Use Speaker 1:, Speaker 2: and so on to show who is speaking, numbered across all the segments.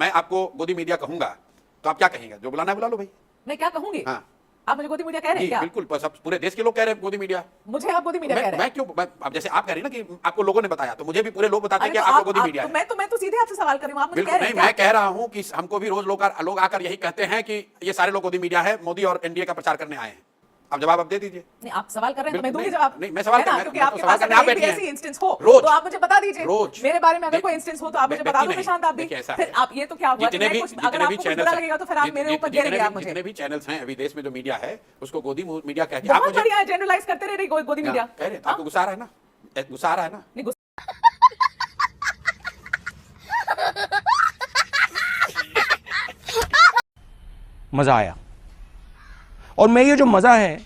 Speaker 1: मैं आपको गोदी मीडिया कहूंगा तो आप क्या कहेंगे? जो बुलाना है बुला लो भाई।
Speaker 2: मैं क्या कहूंगी?
Speaker 1: हाँ,
Speaker 2: आप मुझे गोदी मीडिया कह रहे हैं
Speaker 1: जी
Speaker 2: क्या?
Speaker 1: बिल्कुल, सब पूरे देश के लोग कह रहे हैं गोदी मीडिया।
Speaker 2: मुझे आप गोदी मीडिया कह रहे हैं?
Speaker 1: मैं क्यों, अब जैसे आप कह रही हैं ना कि आपको लोगों ने बताया, तो मुझे भी पूरे लोग बताते हैं कि
Speaker 2: तो
Speaker 1: आप गोदी मीडिया है।
Speaker 2: मैं तो सीधे आपसे सवाल कर रही हूँ, आप मुझे कह
Speaker 1: बिल्कुल
Speaker 2: रहे
Speaker 1: नहीं,
Speaker 2: हैं
Speaker 1: मैं कह रहा हूं कि हमको भी रोज लोग आकर यही कहते हैं कि ये सारे लोग गोदी मीडिया है, मोदी और एनडीए का प्रचार करने आए हैं। आप जवाब अब दे दीजिए।
Speaker 2: नहीं, आप सवाल कर रहे हैं तो मैं दूंगी
Speaker 1: नहीं,
Speaker 2: जवाब।
Speaker 1: नहीं, मैं सवाल कर रहा हूं,
Speaker 2: क्योंकि
Speaker 1: मैं तो
Speaker 2: आपके
Speaker 1: सवाल
Speaker 2: पास
Speaker 1: करने आप
Speaker 2: अगर
Speaker 1: बैठी हैं।
Speaker 2: ऐसी इंस्टेंस हो
Speaker 1: रोज।
Speaker 2: तो आप मुझे बता दीजिए।
Speaker 1: रोज।
Speaker 2: मेरे बारे में अगर कोई इंस्टेंस हो तो आप मुझे बता दो प्रशांत, आप भी।
Speaker 1: देखिए, ऐसा
Speaker 2: फिर
Speaker 1: है।
Speaker 2: आप ये तो क्या हुआ कि मैं कुछ, अगर आपको कुछ बुरा लगेगा तो फिर आप मेरे ऊपर घेरेंगे आप मुझे।
Speaker 1: जितने भी चैनल्स हैं अभी देश में, जो मीडिया है उसको गोदी मीडिया कह के आप
Speaker 2: बहुत
Speaker 1: मुझे
Speaker 2: बढ़िया है, जनरलाइज करते रह रही गोदी मीडिया।
Speaker 1: कह रहे हैं, तो आपको गुस्सा आ रहा है ना? गुस्सा आ रहा है ना?
Speaker 2: नहीं, गुस्सा
Speaker 3: मजा आया, और मैं ये जो मजा है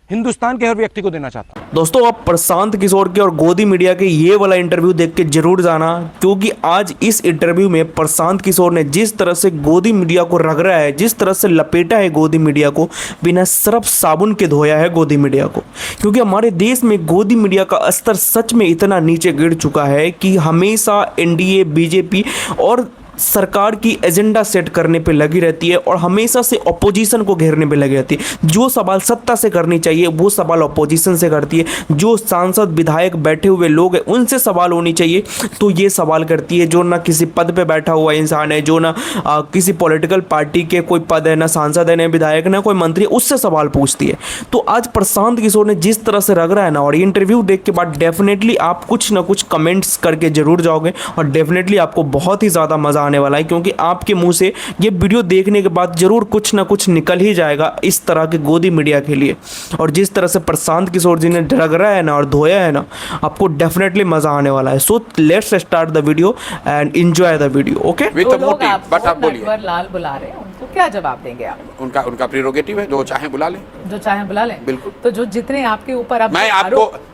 Speaker 3: हिंदुस्तान के हर व्यक्ति को देना चाहता हूं।
Speaker 4: दोस्तों, आप प्रशांत किशोर के और गोदी मीडिया के ये वाला इंटरव्यू देख के जरूर जाना, क्योंकि आज इस इंटरव्यू में प्रशांत किशोर ने जिस तरह से गोदी मीडिया को रगड़ा है, जिस तरह से लपेटा है गोदी मीडिया को, बिना सर्फ साबुन के धोया है गोदी मीडिया को। क्योंकि हमारे देश में गोदी मीडिया का स्तर सच में इतना नीचे गिर चुका है कि हमेशा एनडीए, बीजेपी और सरकार की एजेंडा सेट करने पे लगी रहती है और हमेशा से अपोजिशन को घेरने पे लगी रहती है। जो सवाल सत्ता से करनी चाहिए वो सवाल अपोजिशन से करती है। जो सांसद विधायक बैठे हुए लोग हैं उनसे सवाल होनी चाहिए तो ये सवाल करती है। जो ना किसी पद पे बैठा हुआ इंसान है, जो ना किसी पॉलिटिकल पार्टी के कोई पद है, ना सांसद है, ना विधायक, ना कोई मंत्री, उससे सवाल पूछती है। तो आज प्रशांत किशोर ने जिस तरह से रगड़ा है ना, और ये इंटरव्यू देख के बाद डेफिनेटली आप कुछ ना कुछ कमेंट्स करके जरूर जाओगे और डेफिनेटली आपको बहुत ही ज़्यादा मजा आने वाला है, क्योंकि आपके मुंह से ये वीडियो देखने के बाद जरूर कुछ ना कुछ निकल ही जाएगा इस तरह के गोदी मीडिया के लिए। और जिस तरह से प्रशांत किशोर जी ने रगड़ा है ना और धोया है ना, आपको डेफिनेटली मजा आने वाला है। So let's start the video and enjoy the video. Okay,
Speaker 1: with the motive, but आप बोलिए।
Speaker 2: नटवर लाल बुला रहे हैं, उनको क्या जवाब देंगे आप?
Speaker 1: उनका प्रेरोगेटिव है, जो चाहे बुला लें।
Speaker 2: जो चाहे बुला लें।
Speaker 1: बिल्कुल।
Speaker 2: तो जो जितने आपके ऊपर अब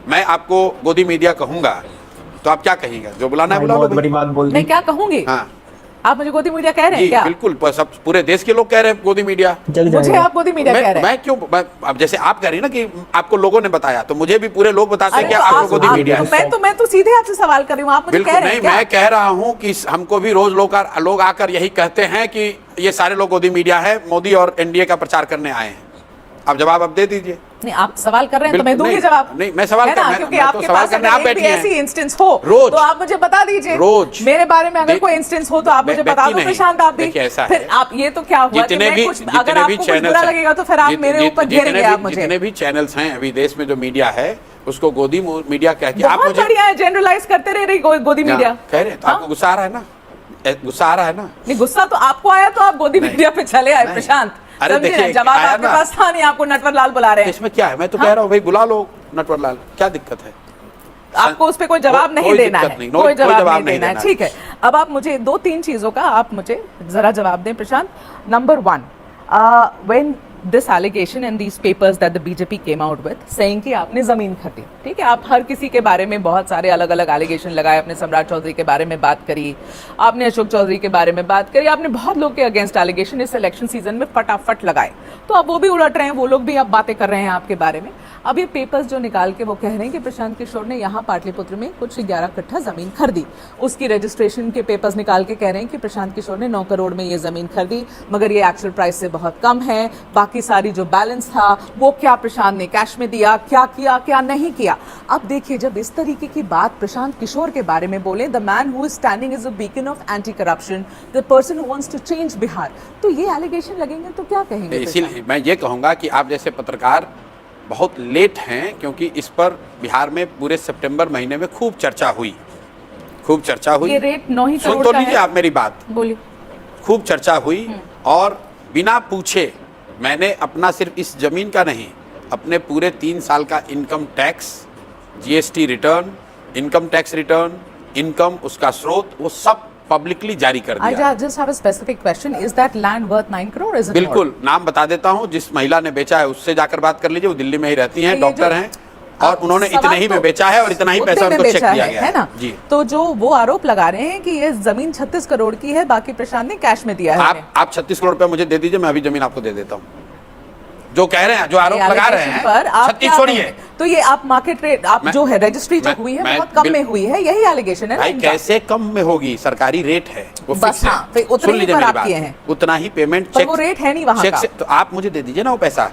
Speaker 1: मैं आपको गोदी मीडिया कहूंगा तो आप क्या कहेंगे? जो बुलाना है बुला लो।
Speaker 4: बहुत बड़ी बात बोल दी।
Speaker 2: मैं क्या कहूंगी?
Speaker 1: हाँ
Speaker 2: आप मुझे गोदी मीडिया कह रहे हैं
Speaker 1: जी
Speaker 2: क्या?
Speaker 1: बिल्कुल, सब पूरे देश के लोग कह रहे हैं गोदी मीडिया।
Speaker 2: मुझे आप गोदी मीडिया कह रहे हैं?
Speaker 1: मैं क्यों, अब जैसे आप कह रही हैं ना कि आपको लोगों ने बताया, तो मुझे भी पूरे लोग बताते हैं कि
Speaker 2: तो
Speaker 1: आपको गोदी मीडिया है।
Speaker 2: मैं तो सीधे आपसे सवाल कर रही हूँ, आप मुझे कह
Speaker 1: बिल्कुल
Speaker 2: रहे
Speaker 1: नहीं,
Speaker 2: हैं क्या?
Speaker 1: मैं कह रहा हूं कि हमको भी रोज लोग आकर यही कहते हैं कि ये सारे लोग गोदी मीडिया है, मोदी और एनडीए का प्रचार करने आए हैं। आप जवाब अब दे दीजिए।
Speaker 2: नहीं, आप सवाल कर रहे हैं तो मैं दूंगी
Speaker 1: नहीं,
Speaker 2: जवाब।
Speaker 1: नहीं, मैं सवाल
Speaker 2: है ना,
Speaker 1: कर-
Speaker 2: क्योंकि
Speaker 1: मैं तो
Speaker 2: आपके
Speaker 1: सवाल
Speaker 2: पास
Speaker 1: करने
Speaker 2: अगर
Speaker 1: आप
Speaker 2: एक भी
Speaker 1: बैठी हैं।
Speaker 2: ऐसी इंस्टेंस हो
Speaker 1: रोज।
Speaker 2: तो आप मुझे बता दीजिए।
Speaker 1: रोज।
Speaker 2: मेरे बारे में अगर कोई इंस्टेंस हो तो आप मुझे बता दो प्रशांत, आप भी।
Speaker 1: देखिए, ऐसा
Speaker 2: फिर
Speaker 1: है,
Speaker 2: आप ये तो क्या हुआ कि मैं कुछ, अगर आपको कुछ बुरा लगेगा तो फिर आप मेरे ऊपर घेरेंगे आप मुझे।
Speaker 1: जितने भी चैनल्स हैं अभी देश में, जो मीडिया है उसको गोदी मीडिया कह के आप
Speaker 2: बहुत
Speaker 1: मुझे
Speaker 2: बढ़िया है, जनरलाइज करते रह रही गोदी मीडिया।
Speaker 1: कह रहे हैं, तो आपको गुस्सा आ रहा है ना? गुस्सा आ रहा है ना?
Speaker 2: नहीं, गुस्सा तो आपको आया तो आप गोदी मीडिया पे चले आए प्रशांत।
Speaker 1: अरे
Speaker 2: समझे ना?
Speaker 1: देखिए,
Speaker 2: जवाब
Speaker 1: आया
Speaker 2: आपके
Speaker 1: ना।
Speaker 2: पास था नहीं, आपको नटवर लाल बुला रहे हैं।
Speaker 1: इसमें क्या है? मैं तो कह रहा हूँ भाई बुला लो नटवर लाल, क्या दिक्कत है?
Speaker 2: आपको उस पे कोई जवाब नहीं
Speaker 1: कोई
Speaker 2: देना
Speaker 1: दिक्कत
Speaker 2: है,
Speaker 1: नहीं,
Speaker 2: कोई जवाब नहीं
Speaker 1: नहीं
Speaker 2: देना है,
Speaker 1: देना
Speaker 2: ठीक है। अब आप मुझे 2-3 चीजों का आप मुझे जरा जवाब दें Prashant. Number 1, when this allegation and these papers that the BJP came out with saying कि आपने जमीन खरीदी, ठीक है, आप हर किसी के बारे में बहुत सारे अलग अलग एलिगेशन लगाए। आपने सम्राट चौधरी के बारे में बात करी, आपने अशोक चौधरी के बारे में बात करी, आपने बहुत लोग के अगेंस्ट एलिगेशन इस इलेक्शन सीजन में फटाफट लगाए। तो अब वो भी उलट रहे हैं, वो लोग भी अब बातें कर रहे हैं आपके बारे में। अब ये पेपर्स जो निकाल के वो कह रहे हैं कि प्रशांत किशोर ने यहाँ पाटलिपुत्र में कुछ 11 कट्ठा जमीन खरीदी, उसकी रजिस्ट्रेशन के पेपर्स निकाल के कह रहे हैं कि प्रशांत किशोर ने 9 करोड़ में ये जमीन खरीदी, मगर ये एक्चुअल प्राइस से बहुत कम है। बाकी सारी जो बैलेंस था वो क्या प्रशांत ने कैश में दिया, क्या किया, क्या नहीं किया। अब देखिए, जब इस तरीके की बात प्रशांत किशोर के बारे में बोले, the man who is standing as a beacon of anti corruption, the person who wants to change Bihar, तो ये एलिगेशन लगेंगे तो क्या कहेंगे?
Speaker 1: इसीलिए मैं ये कहूंगा कि आप जैसे पत्रकार बहुत लेट हैं, क्योंकि इस पर बिहार में पूरे सितंबर महीने में खूब चर्चा हुई।
Speaker 2: ये रेट 9 ही करोड़
Speaker 1: सुन तो
Speaker 2: का
Speaker 1: लीजिए
Speaker 2: है।
Speaker 1: आप मेरी बात।
Speaker 2: बोलिए।
Speaker 1: खूब चर्चा हुई और बिना पूछे मैंने अपना सिर्फ इस जमीन का नहीं, अपने पूरे 3 साल का income tax, GST return, income tax return, income, उसका स्रोत, वो सब पब्लिकली जारी कर दिया।
Speaker 2: I just have a specific question. Is that land worth 9 crore? Is it
Speaker 1: बिल्कुल,
Speaker 2: not?
Speaker 1: नाम बता देता हूँ, जिस महिला ने बेचा है उससे जाकर बात कर लीजिए, वो दिल्ली में ही रहती हैं,
Speaker 2: ये
Speaker 1: डॉक्टर
Speaker 2: जो-
Speaker 1: हैं, और उन्होंने
Speaker 2: सवाल
Speaker 1: इतने ही में
Speaker 2: तो
Speaker 1: बेचा है और इतना ही
Speaker 2: उतने
Speaker 1: पैसा
Speaker 2: में
Speaker 1: उनको चेक
Speaker 2: बेचा
Speaker 1: दिया गया
Speaker 2: है ना?
Speaker 1: जी।
Speaker 2: तो जो वो आरोप लगा रहे हैं कि ये जमीन 36 करोड़ की है, बाकी प्रशांत ने कैश में दिया है हमें।
Speaker 1: आप 36 करोड़ रुपया मुझे दे दीजिए, मैं अभी जमीन आपको दे देता हूँ। जो कह रहे हैं, जो आरोप लगा रहे हैं,
Speaker 2: पर आप
Speaker 1: 36
Speaker 2: क्या
Speaker 1: छोड़िए।
Speaker 2: कहेंगे? तो ये आप मार्केट रेट, आप जो है रजिस्ट्री जो हुई है बहुत कम में हुई है, यही एलिगेशन है ना
Speaker 1: भाई
Speaker 2: इनका?
Speaker 1: कैसे कम में होगी, सरकारी रेट है वो
Speaker 2: बस
Speaker 1: फिक्स है।
Speaker 2: हाँ, फिर उतने
Speaker 1: सुन
Speaker 2: ही
Speaker 1: लीजिए
Speaker 2: पर
Speaker 1: मेरी
Speaker 2: आप किए
Speaker 1: बात,
Speaker 2: हैं।
Speaker 1: उतना ही पेमेंट
Speaker 2: पर
Speaker 1: चेक
Speaker 2: वो रेट है नहीं वहाँ
Speaker 1: चेक
Speaker 2: का।
Speaker 1: से, तो आप मुझे दे दीजिए ना वो पैसा।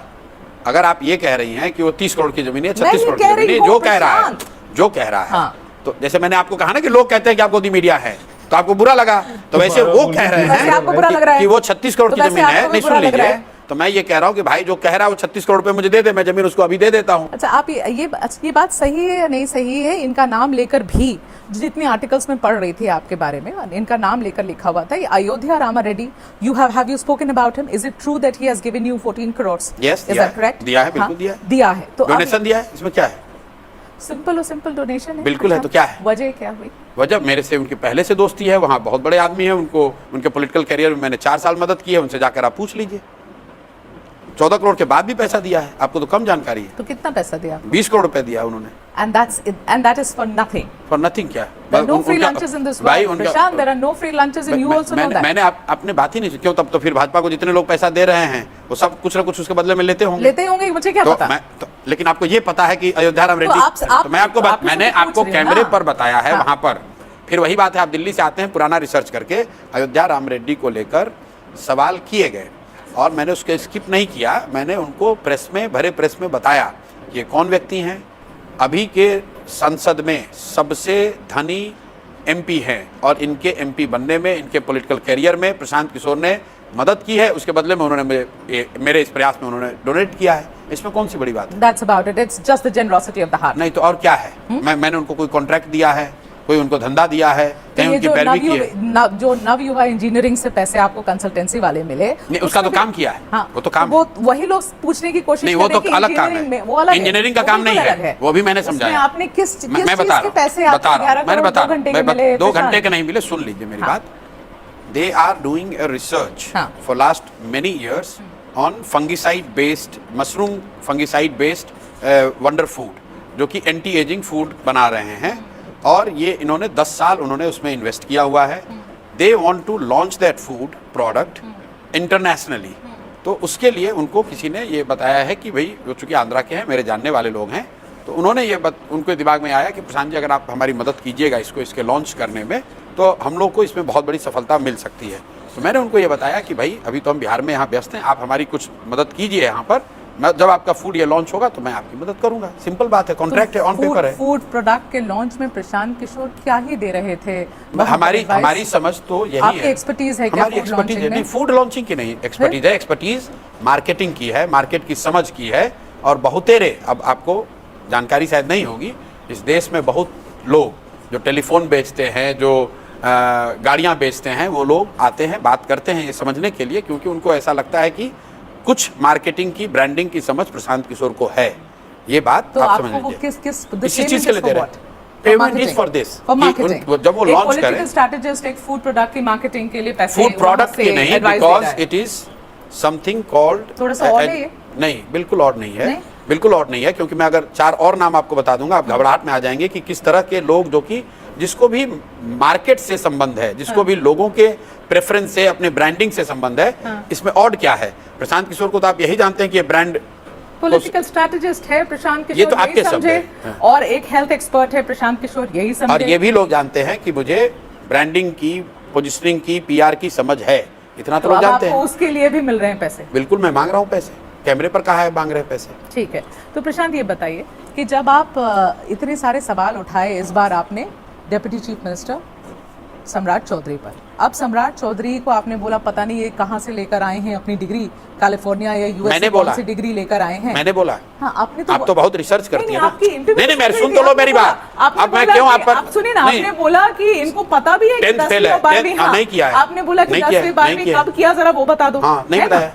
Speaker 1: अगर आप ये कह रही हैं कि वो 30 करोड़ की जमीन है,
Speaker 2: मैं
Speaker 1: 36
Speaker 2: ये
Speaker 1: करोड़ की
Speaker 2: कह
Speaker 1: जमीन
Speaker 2: रही
Speaker 1: है,
Speaker 2: हूँ,
Speaker 1: जो कह रहा है,
Speaker 2: प्रशांत।
Speaker 1: जो कह रहा है,
Speaker 2: हाँ।
Speaker 1: तो जैसे मैंने आपको कहा ना कि लोग कहते हैं कि आप गोदी मीडिया है, तो आपको बुरा लगा, तो वैसे वो कह रहे
Speaker 2: वैसे
Speaker 1: हैं
Speaker 2: आपको बुरा लग रहा है
Speaker 1: कि वो 36 करोड़
Speaker 2: तो
Speaker 1: की
Speaker 2: वैसे
Speaker 1: जमीन है।
Speaker 2: आपको भी
Speaker 1: नहीं,
Speaker 2: बुरा
Speaker 1: सुन
Speaker 2: लग रहा
Speaker 1: लीजिए,
Speaker 2: है।
Speaker 1: तो मैं ये कह रहा हूँ कि भाई जो कह रहा है वो 36 करोड़ रुपए मुझे दे दे, मैं जमीन उसको अभी दे देता हूँ।
Speaker 2: अच्छा, आप ये बात सही है या नहीं सही है? इनका नाम लेकर भी जितनी आर्टिकल्स में पढ़ रही थी आपके बारे में, इनका नाम लेकर लिखा हुआ था, Ayodhya Rama Reddy, you have you spoken about him? Is it true that he has given you 14 crore?
Speaker 1: Yes,
Speaker 2: is
Speaker 1: दिया
Speaker 2: दैट
Speaker 1: है,
Speaker 2: करेक्ट?
Speaker 1: दिया है, बिल्कुल दिया है।
Speaker 2: दिया है, तो
Speaker 1: डोनेशन दिया है, इसमें क्या है?
Speaker 2: सिंपल डोनेशन है।
Speaker 1: बिल्कुल है, तो क्या है?
Speaker 2: वजह क्या हुई?
Speaker 1: वजह मेरे से उनकी पहले से दोस्ती है, वहाँ बहुत बड़े आदमी हैं, उनको उनके पॉलिटिकल करियर में मैंने 4 साल मदद की है, उनसे जाकर आप पूछ लीजिए। 14 करोड़ के बाद भी पैसा दिया है, आपको तो कम जानकारी है।
Speaker 2: तो कितना पैसा दिया?
Speaker 1: 20 करोड़ रुपए दिया उन्होंने।
Speaker 2: And that is for nothing.
Speaker 1: For nothing. क्या
Speaker 2: There are no free lunches in this
Speaker 1: भाई
Speaker 2: world.
Speaker 1: उनका
Speaker 2: Prashant, there are no free lunches and you also know that.
Speaker 1: मैंने आपने बात ही नहीं, क्यों? तब तो फिर भाजपा को जितने लोग पैसा दे रहे हैं वो सब कुछ ना कुछ उसके बदले में लेते होंगे।
Speaker 2: लेते होंगे, मुझे क्या पता?
Speaker 1: लेकिन आपको ये पता है कि अयोध्या राम रेड्डी,
Speaker 2: आप-
Speaker 1: तो मैं आपको
Speaker 2: आपसे
Speaker 1: मैंने
Speaker 2: तो पूछ
Speaker 1: आपको
Speaker 2: रही हूँ
Speaker 1: कैमरे
Speaker 2: ना।
Speaker 1: पर बताया है
Speaker 2: हाँ।
Speaker 1: वहां पर। फिर वही बात है, आप दिल्ली से आते हैं पुराना रिसर्च करके, अयोध्या राम रेड्डी को लेकर सवाल किए गए और मैंने उसके स्किप नहीं किया, मैंने उनको प्रेस में, भरे प्रेस में बताया ये कौन व्यक्ति हैं, अभी के संसद में सबसे धनी एमपी हैं और इनके एमपी बनने में, इनके पॉलिटिकल करियर में प्रशांत किशोर ने मदद की है, उसके बदले में उन्होंने मेरे इस प्रयास में उन्होंने डोनेट किया है। इसमें कौन सी बड़ी बात है?
Speaker 2: That's about it. It's just the generosity of the heart.
Speaker 1: नहीं तो और क्या है? मैंने उनको कोई कॉन्ट्रैक्ट दिया है, कोई उनको धंधा दिया है,
Speaker 2: तो
Speaker 1: कहीं
Speaker 2: ये
Speaker 1: उनकी
Speaker 2: जो
Speaker 1: पैरवी की है?
Speaker 2: जो नवयुवा इंजीनियरिंग से पैसे आपको कंसल्टेंसी वाले मिले,
Speaker 1: नहीं, उसका तो
Speaker 2: भी-
Speaker 1: काम किया है।
Speaker 2: हाँ,
Speaker 1: वो तो काम
Speaker 2: वो वही लोग पूछने की कोशिश
Speaker 1: नहीं, वो
Speaker 2: करें
Speaker 1: तो
Speaker 2: कि
Speaker 1: अलग काम
Speaker 2: engineering में,
Speaker 1: है।
Speaker 2: वो अलग है।
Speaker 1: इंजीनियरिंग का
Speaker 2: वो
Speaker 1: काम नहीं
Speaker 2: बिल्कुल
Speaker 1: है,
Speaker 2: अलग
Speaker 1: वो भी मैंने
Speaker 2: उसमें
Speaker 1: समझाया।
Speaker 2: आपने किस
Speaker 1: मैं
Speaker 2: चीज
Speaker 1: बता
Speaker 2: के
Speaker 1: रहा
Speaker 2: पैसे
Speaker 1: हूँ,
Speaker 2: आपको
Speaker 1: बता रहा
Speaker 2: 11
Speaker 1: हूँ, मैंने
Speaker 2: करोड़
Speaker 1: बता
Speaker 2: 2 घंटे के
Speaker 1: मैं
Speaker 2: मिले?
Speaker 1: 2
Speaker 2: प्रशांत?
Speaker 1: घंटे के नहीं मिले, सुन लीजिए मेरी
Speaker 2: हाँ।
Speaker 1: बात। They are doing a research
Speaker 2: हाँ।
Speaker 1: For last many years on fungicide based, mushroom fungicide based wonder food, जो कि एंटी एजिंग फूड बना रहे हैं और ये इन्होंने 10 साल उन्होंने उसमें इन्वेस्ट किया हुआ है। They want to launch that food product internationally. तो उसके लिए उनको किसी ने ये बताया है कि भाई वो चूँकि आंध्रा के हैं, मेरे जानने वाले लोग हैं, तो उन्होंने ये उनके दिमाग में आया कि प्रशांत जी अगर आप हमारी मदद कीजिएगा इसको, इसके लॉन्च करने में, तो हम लोग को इसमें बहुत बड़ी सफलता मिल सकती है। तो मैंने उनको ये बताया कि भाई अभी तो हम बिहार में यहाँ व्यस्त हैं, आप हमारी कुछ मदद कीजिए यहाँ पर, मैं जब आपका फूड ये लॉन्च होगा तो मैं आपकी मदद करूंगा। सिंपल बात है, कॉन्ट्रैक्ट है, ऑन पेपर है।
Speaker 2: फूड प्रोडक्ट के लॉन्च में प्रशांत किशोर क्या ही दे रहे थे?
Speaker 1: हमारी समझ तो यही
Speaker 2: आपकी
Speaker 1: है,
Speaker 2: एक्सपर्टीज है क्या
Speaker 1: हमारी
Speaker 2: food
Speaker 1: एक्सपर्टीज
Speaker 2: launching
Speaker 1: है,
Speaker 2: में?
Speaker 1: नहीं फूड लॉन्चिंग की नहीं एक्सपर्टीज है, एक्सपर्टीज मार्केटिंग की है, मार्केट की समझ की है। और बहुतेरे, अब आपको जानकारी शायद नहीं होगी, इस देश में बहुत लोग जो टेलीफोन बेचते हैं, जो गाड़ियां बेचते हैं, वो लोग आते हैं, बात करते हैं ये समझने के लिए, क्योंकि उनको ऐसा लगता है कि कुछ मार्केटिंग की, ब्रांडिंग की समझ प्रशांत किशोर को है। ये बात
Speaker 2: तो
Speaker 1: आप
Speaker 2: आपको
Speaker 1: समझ
Speaker 2: वो
Speaker 1: लीजिए।
Speaker 2: किस
Speaker 1: इसी चीज के लिए दे रहे हैं। पेमेंट इज फॉर दिस, जब वो लॉन्च करें
Speaker 2: स्ट्रैटेजिस्ट एक फूड प्रोडक्ट की मार्केटिंग के लिए पैसे,
Speaker 1: फूड प्रोडक्ट की नहीं, because it is something called,
Speaker 2: थोड़ा सा और है ये?
Speaker 1: नहीं बिल्कुल और नहीं है,
Speaker 2: नहीं?
Speaker 1: बिल्कुल और नहीं है, क्योंकि मैं अगर 4 और नाम आपको बता दूंगा आप घबराहट में आ जाएंगे कि किस तरह के लोग, जो कि जिसको भी मार्केट से संबंध है, जिसको भी लोगों के प्रेफरेंस से, अपने ब्रांडिंग से संबंध है, इसमें ऑड क्या है? प्रशांत किशोर को तो आप यही जानते हैं कि ये ब्रांड
Speaker 2: पॉलिटिकल स्ट्रैटेजिस्ट है प्रशांत किशोर,
Speaker 1: ये तो
Speaker 2: यही
Speaker 1: आपके शब्द
Speaker 2: समझे,
Speaker 1: हैं।
Speaker 2: और एक हेल्थ एक्सपर्ट है प्रशांत किशोर, यही समझे।
Speaker 1: और ये भी लोग जानते हैं कि मुझे ब्रांडिंग की, पोजिशनिंग की, PR की समझ है, इतना तो
Speaker 2: तो
Speaker 1: लोग
Speaker 2: अब
Speaker 1: जानते
Speaker 2: आपको
Speaker 1: हैं।
Speaker 2: उसके लिए भी मिल रहे हैं पैसे?
Speaker 1: बिल्कुल, मैं मांग रहा हूँ पैसे, कैमरे पर कहा है मांग रहे हैं पैसे।
Speaker 2: ठीक है, तो प्रशांत ये बताइए कि जब आप इतने सारे सवाल उठाए इस बार आपने डेप्यूटी चीफ मिनिस्टर सम्राट चौधरी पर, अब सम्राट चौधरी को आपने बोला पता नहीं ये कहाँ से लेकर आए हैं अपनी डिग्री, कैलिफोर्निया या यूएस
Speaker 1: मैंने
Speaker 2: से कौन
Speaker 1: बोला।
Speaker 2: सी डिग्री लेकर आए हैं?
Speaker 1: मैंने बोला।
Speaker 2: हाँ, आपने तो
Speaker 1: आप तो बहुत रिसर्च करती है ना।
Speaker 2: आपकी interview
Speaker 1: नहीं, मैं
Speaker 2: सुन
Speaker 1: सुन
Speaker 2: रही
Speaker 1: तो
Speaker 2: थी,
Speaker 1: लो
Speaker 2: आपने
Speaker 1: मेरी
Speaker 2: बोला-
Speaker 1: बात।
Speaker 2: आपने
Speaker 1: अब मैं
Speaker 2: बोला
Speaker 1: क्यों
Speaker 2: कि-
Speaker 1: आप पर,
Speaker 2: आप सुनिए ना,
Speaker 1: नहीं,
Speaker 2: आपने बोला कि इनको पता भी है कि
Speaker 1: 10th फेल
Speaker 2: 10वीं
Speaker 1: है,
Speaker 2: और 12वीं,
Speaker 1: 10th
Speaker 2: हाँ,
Speaker 1: नहीं किया है।
Speaker 2: आपने बोला कि
Speaker 1: नहीं किया है,
Speaker 2: 10वीं 12वीं
Speaker 1: नहीं किया है।
Speaker 2: कब किया, जरा वो बता दो।
Speaker 1: हाँ, नहीं
Speaker 2: है ना?
Speaker 1: बताया।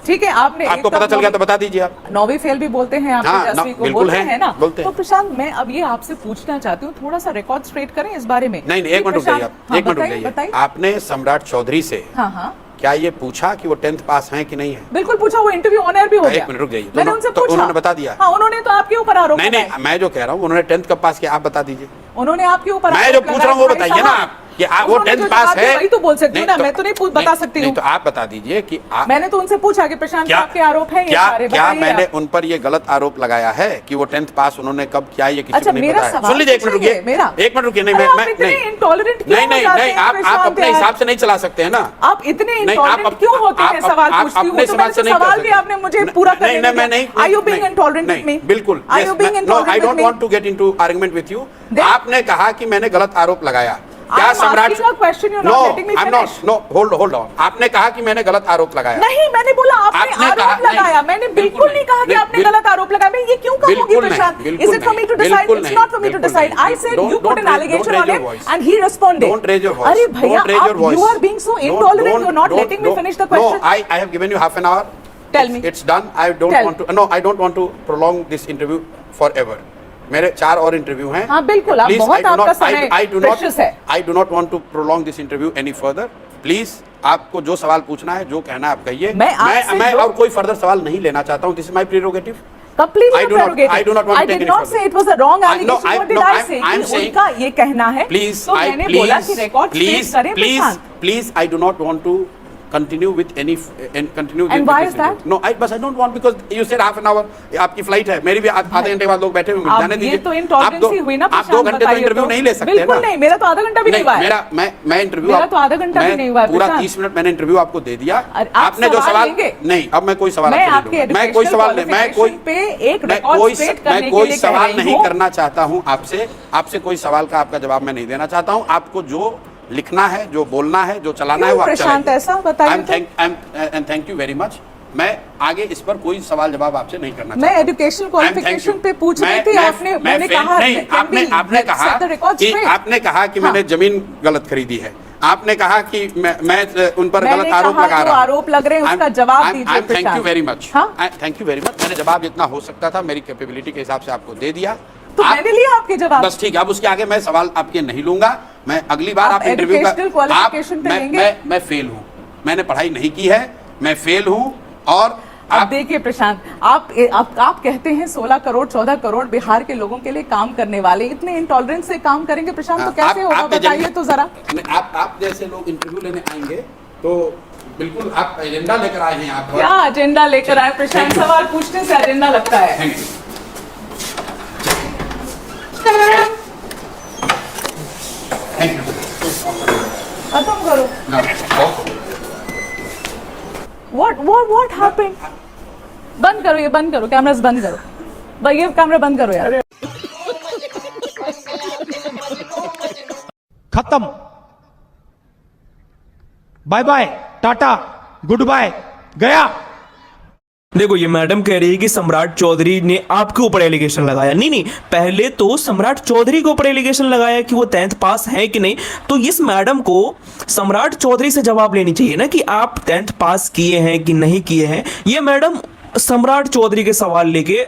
Speaker 2: ठीक है, आपने
Speaker 1: आपको पता चल गया तो बता दीजिए आप।
Speaker 2: 9वीं फेल भी बोलते हैं आप,
Speaker 1: हाँ,
Speaker 2: 10वीं को
Speaker 1: बिल्कुल
Speaker 2: बोलते
Speaker 1: हैं,
Speaker 2: हैं ना।
Speaker 1: बोलते हैं।
Speaker 2: तो प्रशांत, मैं अब ये आपसे पूछना चाहती हूँ, थोड़ा सा रिकॉर्ड स्ट्रेट करें इस बारे में।
Speaker 1: नहीं, एक मिनट रुक जाइए आप,
Speaker 2: हाँ,
Speaker 1: एक मिनट रुक
Speaker 2: बताइए,
Speaker 1: जाइए।
Speaker 2: बताइए।
Speaker 1: आपने सम्राट चौधरी से
Speaker 2: हाँ हाँ
Speaker 1: क्या ये पूछा कि वो 10th पास हैं कि नहीं है?
Speaker 2: बिल्कुल पूछा, वो इंटरव्यू ऑन एयर भी हो
Speaker 1: एक
Speaker 2: गया।
Speaker 1: मिनट रुक जाइए।
Speaker 2: मैंने उनसे
Speaker 1: तो
Speaker 2: पूछा,
Speaker 1: उन्होंने बता दिया?
Speaker 2: हाँ, उन्होंने तो आपके ऊपर आरोप
Speaker 1: नहीं
Speaker 2: लगाए।
Speaker 1: नहीं, मैं जो कह रहा हूँ उन्होंने 10th कब पास किया, आप बता दीजिए।
Speaker 2: उन्होंने आपके ऊपर
Speaker 1: मैं
Speaker 2: आरोप
Speaker 1: जो पूछ रहा हूँ वो
Speaker 2: लगाए,
Speaker 1: बताइए ना
Speaker 2: भाई
Speaker 1: आप। कि आप वो
Speaker 2: उन्होंने
Speaker 1: 10th
Speaker 2: जो
Speaker 1: पास
Speaker 2: जवाब दिया
Speaker 1: है।
Speaker 2: वही तो बोल सकती हूँ ना, मैं तो नहीं बता सकती
Speaker 1: नहीं
Speaker 2: हूँ।
Speaker 1: तो आप बता दीजिए कि आप,
Speaker 2: मैंने तो उनसे पूछा कि प्रशांत
Speaker 1: क्या
Speaker 2: साहब के आरोप है ये
Speaker 1: क्या
Speaker 2: सारे,
Speaker 1: क्या
Speaker 2: बताइए
Speaker 1: मैंने
Speaker 2: आप।
Speaker 1: उन पर ये गलत आरोप लगाया है कि वो 10th पास उन्होंने कब किया ये किसी
Speaker 2: अच्छा,
Speaker 1: को नहीं
Speaker 2: मेरा
Speaker 1: पता है?
Speaker 2: सवाल
Speaker 1: सुन लीजिए, एक मिनट
Speaker 2: पूछिए,
Speaker 1: रुकिए,
Speaker 2: मेरा।
Speaker 1: एक मिनट रुकिए। नहीं
Speaker 2: अरे
Speaker 1: मैं
Speaker 2: आप इतने
Speaker 1: नहीं
Speaker 2: intolerant क्यों
Speaker 1: नहीं
Speaker 2: हो
Speaker 1: नहीं
Speaker 2: जाते
Speaker 1: नहीं
Speaker 2: हैं,
Speaker 1: आप
Speaker 2: प्रशांत
Speaker 1: अपने
Speaker 2: यार?
Speaker 1: हिसाब से नहीं चला सकते हैं ना।
Speaker 2: आप इतने
Speaker 1: नहीं,
Speaker 2: इंटॉलरेंट क्यों होते हैं? सवाल पूछती हूँ
Speaker 1: अपने
Speaker 2: तो
Speaker 1: हिसाब से नहीं कर
Speaker 2: सवाल भी
Speaker 1: सकते।
Speaker 2: आपने मुझे पूरा
Speaker 1: नहीं,
Speaker 2: करने
Speaker 1: नहीं, मैं
Speaker 2: दिया।
Speaker 1: नहीं
Speaker 2: Are you being
Speaker 1: नहीं,
Speaker 2: intolerant
Speaker 1: नहीं,
Speaker 2: with me?
Speaker 1: बिल्कुल।
Speaker 2: Are you being
Speaker 1: no,
Speaker 2: intolerant
Speaker 1: I
Speaker 2: with
Speaker 1: don't
Speaker 2: me?
Speaker 1: Want to get into argument with you.
Speaker 2: Then-
Speaker 1: आपने कहा कि मैंने गलत आरोप लगाया। क्या
Speaker 2: I'm
Speaker 1: सम्राट
Speaker 2: asking a question, you're
Speaker 1: no
Speaker 2: not letting me
Speaker 1: I am
Speaker 2: finish.
Speaker 1: Not, no hold on. आपने कहा कि मैंने गलत आरोप लगाया।
Speaker 2: नहीं, मैंने बोला आपने
Speaker 1: आपने
Speaker 2: आरोप
Speaker 1: कहा-
Speaker 2: लगाया,
Speaker 1: नहीं,
Speaker 2: मैंने
Speaker 1: बिल्कुल
Speaker 2: बिल्कुल नहीं कहा कि
Speaker 1: नहीं,
Speaker 2: आपने गलत आरोप लगाया। मैं ये क्यों कहूंगी
Speaker 1: बिल्कुल नहीं,
Speaker 2: प्रशांत?
Speaker 1: बिल्कुल
Speaker 2: Is it for me to
Speaker 1: नहीं,
Speaker 2: decide?
Speaker 1: बिल्कुल
Speaker 2: It's
Speaker 1: नहीं,
Speaker 2: not for me to
Speaker 1: बिल्कुल
Speaker 2: decide.
Speaker 1: नहीं।
Speaker 2: I said
Speaker 1: Don't-
Speaker 2: you put
Speaker 1: don't
Speaker 2: an
Speaker 1: raise-
Speaker 2: allegation
Speaker 1: don't
Speaker 2: on
Speaker 1: raise
Speaker 2: him
Speaker 1: your voice.
Speaker 2: and he responded.
Speaker 1: Don't raise your voice.
Speaker 2: अरे भैया,
Speaker 1: Don't raise your voice.
Speaker 2: you are being so
Speaker 1: Don't-
Speaker 2: intolerant.
Speaker 1: don't-
Speaker 2: You're not
Speaker 1: don't-
Speaker 2: letting me
Speaker 1: don't-
Speaker 2: finish the
Speaker 1: No,
Speaker 2: question.
Speaker 1: I have given you half an hour.
Speaker 2: Tell me.
Speaker 1: It's done. I don't
Speaker 2: Tell.
Speaker 1: want to. No, I don't want to prolong this interview forever. मेरे 4 और interview हैं।
Speaker 2: हाँ, बिल्कुल, आप
Speaker 1: Please,
Speaker 2: बहुत
Speaker 1: I do
Speaker 2: आपका
Speaker 1: not-
Speaker 2: समय
Speaker 1: I do not-
Speaker 2: precious है।
Speaker 1: I do not want to prolong this interview any further. Please, आपको जो सवाल पूछना है, जो कहना है आप कहिए।
Speaker 2: मैं आपसे
Speaker 1: मैं
Speaker 2: जो-
Speaker 1: और कोई फर्दर सवाल नहीं लेना चाहता हूँ। This is my prerogative.
Speaker 2: Completely
Speaker 1: I do
Speaker 2: your
Speaker 1: not-
Speaker 2: prerogative.
Speaker 1: I do not want to
Speaker 2: I
Speaker 1: take
Speaker 2: did
Speaker 1: any
Speaker 2: not
Speaker 1: further.
Speaker 2: say it was a wrong
Speaker 1: I- no,
Speaker 2: allegation.
Speaker 1: I-
Speaker 2: What did
Speaker 1: no,
Speaker 2: I
Speaker 1: I'm-
Speaker 2: say?
Speaker 1: I'm
Speaker 2: कि
Speaker 1: saying-
Speaker 2: उनका ये कहना है,
Speaker 1: Please,
Speaker 2: तो मैंने बोला कि record straight करें प्रशांत।
Speaker 1: please, I do not want to continue with any continue.
Speaker 2: And
Speaker 1: with
Speaker 2: why
Speaker 1: this
Speaker 2: is that?
Speaker 1: interview. No, I don't want because you said half an hour. आपकी फ्लाइट है, मेरी भी आधे घंटे बाद लोग बैठे हुए
Speaker 2: आप
Speaker 1: जाने
Speaker 2: ये
Speaker 1: दीजिए।
Speaker 2: तो इंटॉलरेंसी हुई ना
Speaker 1: आप 2
Speaker 2: प्रशांत,
Speaker 1: घंटे तो
Speaker 2: बताइए
Speaker 1: इंटरव्यू
Speaker 2: तो।
Speaker 1: नहीं ले सकते
Speaker 2: बिल्कुल
Speaker 1: ना।
Speaker 2: नहीं, मेरा तो आधा घंटा भी नहीं हुआ है।
Speaker 1: मेरा मैं इंटरव्यू
Speaker 2: मेरा तो आधा घंटा भी नहीं हुआ है,
Speaker 1: पूरा
Speaker 2: प्रशांत।
Speaker 1: 30 मिनट मैंने इंटरव्यू आपको दे दिया।
Speaker 2: अरे, आप
Speaker 1: आपने जो
Speaker 2: सवाल
Speaker 1: सवाल
Speaker 2: लेंगे?
Speaker 1: नहीं, अब मैं कोई सवाल
Speaker 2: मैं
Speaker 1: आपसे नहीं
Speaker 2: आपके
Speaker 1: लूंगा। मैं कोई सवाल नहीं, मैं कोई
Speaker 2: educational qualification पे एक
Speaker 1: मैं
Speaker 2: record
Speaker 1: कोई
Speaker 2: straight करने
Speaker 1: मैं
Speaker 2: के
Speaker 1: कोई
Speaker 2: लिए कह
Speaker 1: सवाल
Speaker 2: रही
Speaker 1: नहीं
Speaker 2: हूँ।
Speaker 1: करना चाहता हूँ आपसे कोई सवाल का आपका जवाब मैं नहीं देना चाहता हूँ। आपको जो लिखना है, जो बोलना है, जो चलाना है, वो आप
Speaker 2: प्रशांत,
Speaker 1: चलाइए।
Speaker 2: ऐसा बताइए तो।
Speaker 1: Thank you very much. मैं आगे इस पर कोई सवाल जवाब आपसे नहीं करना
Speaker 2: मैं
Speaker 1: चाहता।
Speaker 2: एजुकेशनल क्वालिफिकेशन पे पूछ रही थी, आपने मैंने
Speaker 1: मैं
Speaker 2: कहा
Speaker 1: नहीं, आपने कहा कि मैंने
Speaker 2: हाँ।
Speaker 1: जमीन गलत खरीदी है। आपने कहा कि मैं उन पर गलत आरोप
Speaker 2: मैंने
Speaker 1: लगा
Speaker 2: कहा
Speaker 1: रहा
Speaker 2: जो आरोप लग रहे हैं उसका जवाब दीजिए
Speaker 1: thank you
Speaker 2: Prashant.
Speaker 1: Very much.
Speaker 2: हाँ?
Speaker 1: Thank you very much. मैंने जवाब जितना हो सकता था मेरी कैपेबिलिटी के हिसाब से आपको दे दिया।
Speaker 2: तो मैंने लिया आपके जवाब।
Speaker 1: बस ठीक है, अब उसके आगे मैं सवाल आपके नहीं लूंगा। मैं अगली बार
Speaker 2: आप
Speaker 1: आप इंटरव्यू
Speaker 2: educational qualification पे लेंगे?
Speaker 1: मैं फेल हूँ। मैंने पढ़ाई नहीं की है, मैं फेल हूँ। और
Speaker 2: अब देखिए प्रशांत, आप कहते हैं 16 करोड़ 14 करोड़ बिहार के लोगों के लिए काम करने वाले इतने इंटॉलरेंस से काम करेंगे प्रशांत, तो कैसे होगा बताइए तो जरा।
Speaker 1: आप जैसे लोग इंटरव्यू लेने आएंगे तो बिल्कुल आप एजेंडा लेकर आए हैं यहाँ पर।
Speaker 2: क्या एजेंडा लेकर आए प्रशांत? सवाल पूछने से एजेंडा लगता है।
Speaker 1: Thank you. Thank you.
Speaker 2: खत्म करो। What happened? बंद करो, ये बंद करो, कैमरास बंद करो भाई, ये कैमरा बंद करो यार।
Speaker 3: खत्म, bye bye, tata, good bye, गया।
Speaker 4: देखो, ये मैडम कह रही है कि सम्राट चौधरी ने आपके ऊपर एलिगेशन लगाया। नहीं, पहले तो सम्राट चौधरी के ऊपर एलिगेशन लगाया कि वो 10th पास है कि नहीं। तो इस मैडम को सम्राट चौधरी से जवाब लेनी चाहिए ना कि आप 10th पास किए हैं कि नहीं किए हैं। ये मैडम सम्राट चौधरी के सवाल लेके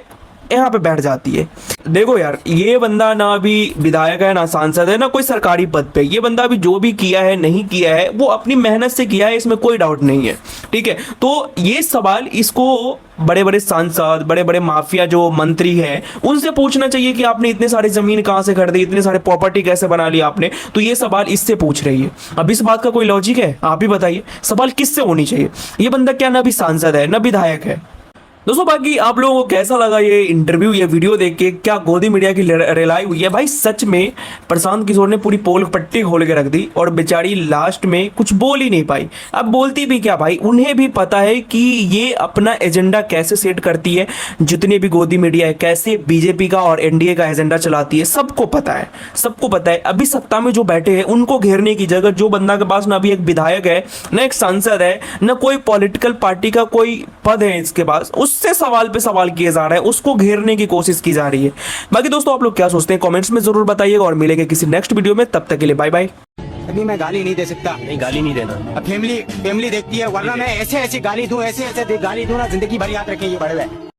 Speaker 4: यहाँ पे बैठ जाती है। देखो यार, ये बंदा ना अभी विधायक है, ना सांसद है, ना कोई सरकारी पद पे। ये बंदा अभी जो भी किया है, नहीं किया है, वो अपनी मेहनत से किया है, इसमें कोई डाउट नहीं है। ठीक है, तो ये सवाल इसको बड़े बड़े सांसद, बड़े बड़े माफिया जो मंत्री हैं, उनसे पूछना चाहिए कि आपने इतने सारे जमीन कहाँ से खरीदी, इतने सारे प्रॉपर्टी कैसे बना ली आपने। तो ये सवाल इससे पूछ रही है। अब इस बात का कोई लॉजिक है? आप ही बताइए, सवाल किससे होनी चाहिए? ये बंदा क्या ना अभी सांसद है, ना विधायक है। दोस्तों, बाकी आप लोगों को कैसा लगा ये इंटरव्यू, ये वीडियो देख के? क्या गोदी मीडिया की रिलाई हुई है? भाई सच में प्रशांत किशोर ने पूरी पोल पट्टी खोल के रख दी और बेचारी लास्ट में कुछ बोल ही नहीं पाई। अब बोलती भी क्या भाई, उन्हें भी पता है कि ये अपना एजेंडा कैसे सेट करती है, जितने भी गोदी मीडिया है कैसे बीजेपी का और एनडीए का एजेंडा चलाती है, सबको पता है, सबको पता है। अभी सत्ता में जो बैठे हैं उनको घेरने की जगह जो बंदा के पास ना अभी एक विधायक है, ना एक सांसद है, ना कोई पॉलिटिकल पार्टी का कोई पद है इसके पास, उससे सवाल पे सवाल किए जा रहे हैं, उसको घेरने की कोशिश की जा रही है। बाकी दोस्तों, आप लोग क्या सोचते हैं कमेंट्स में जरूर बताइएगा और मिलेंगे किसी नेक्स्ट वीडियो में। तब तक के लिए बाय बाय।
Speaker 5: अभी मैं गाली नहीं दे सकता। नहीं, गाली नहीं देना। अब फैमिली देखती है, वरना मैं ऐसे गाली दूं, ऐसे गाली दूं ना, जिंदगी भर याद रखें ये बड़े हुए।